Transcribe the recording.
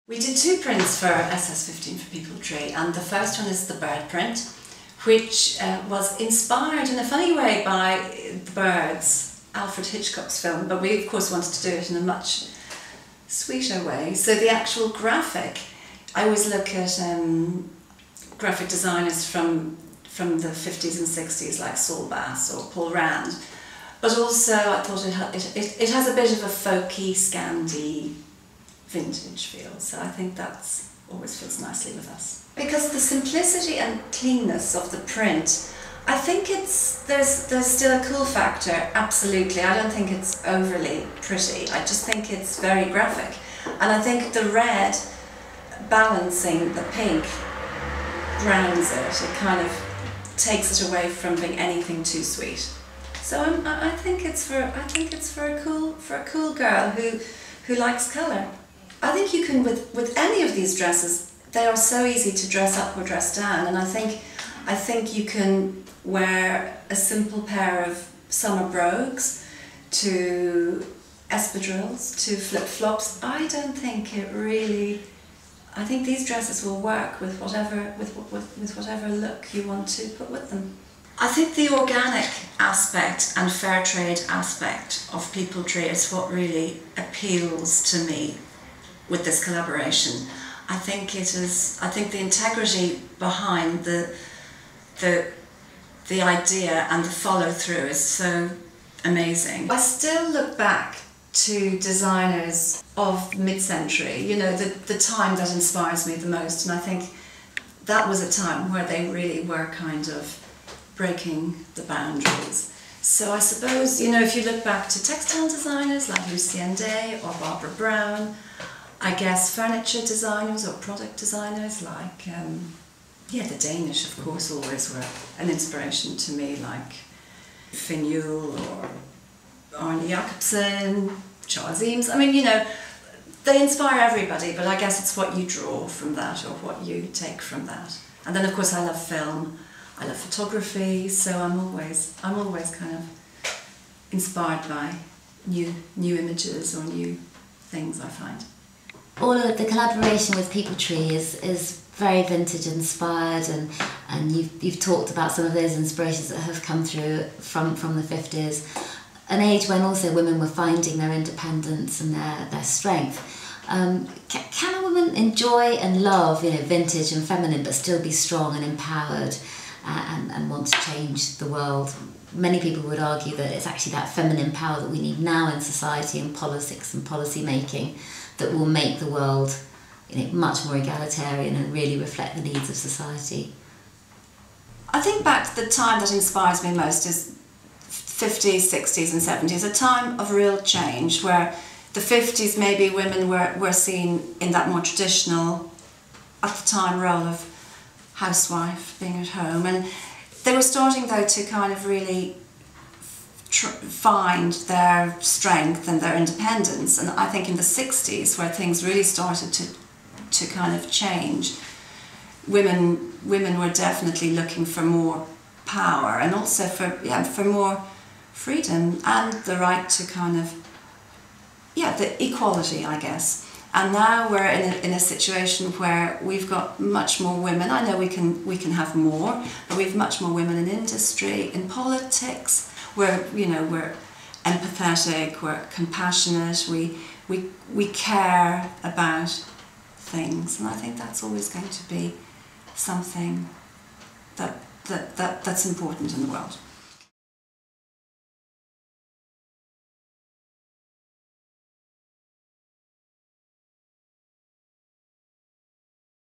We did two prints for SS15 for People Tree, and the first one is the bird print, which was inspired in a funny way by The Birds, Alfred Hitchcock's film, but we of course wanted to do it in a much sweeter way. So the actual graphic, I always look at graphic designers from the 50s and 60s like Saul or Paul Rand, but also I thought it has a bit of a folky, Scandi, vintage feel, so I think that's always fits nicely with us. Because the simplicity and cleanness of the print, I think there's still a cool factor, absolutely. I don't think it's overly pretty, I just think it's very graphic. And I think the red balancing the pink grounds it, it kind of takes it away from being anything too sweet. So I think it's for a cool girl who likes colour. I think you can, with any of these dresses, they are so easy to dress up or dress down, and I think you can wear a simple pair of summer brogues to espadrilles to flip-flops. I don't think it really, I think these dresses will work with whatever look you want to put with them. I think the organic aspect and fair trade aspect of People Tree is what really appeals to me with this collaboration. I think the integrity behind the idea and the follow through is so amazing. I still look back to designers of mid-century, you know, the time that inspires me the most, and I think that was a time where they really were kind of breaking the boundaries. So I suppose, you know, if you look back to textile designers like Lucienne Day or Barbara Brown, I guess furniture designers or product designers like, yeah, the Danish of course always were an inspiration to me, like Finn Yule or Arne Jacobsen, Charles Eames. I mean, you know, they inspire everybody, but I guess it's what you draw from that or what you take from that. And then of course I love film, I love photography, so I'm always kind of inspired by new images or new things I find. All of the collaboration with People Tree is very vintage inspired, and you've talked about some of those inspirations that have come through from the 50s, an age when also women were finding their independence and their strength. Can a woman enjoy and love, you know, vintage and feminine, but still be strong and empowered and want to change the world? Many people would argue that it's actually that feminine power that we need now in society and politics and policy making that will make the world, you know, much more egalitarian and really reflect the needs of society. I think back to the time that inspires me most is 50s, 60s and 70s, a time of real change where the 50s maybe women were seen in that more traditional, at the time, role of housewife, being at home, and they were starting though to kind of really find their strength and their independence. And I think in the 60s, where things really started to kind of change, women were definitely looking for more power and also for more freedom and the right to kind of, yeah, the equality, I guess. And now we're in a situation where we've got much more women. I know we can have more, but we've much more women in industry, in politics. We're empathetic, we're compassionate, we care about things, and I think that's always going to be something that's important in the world.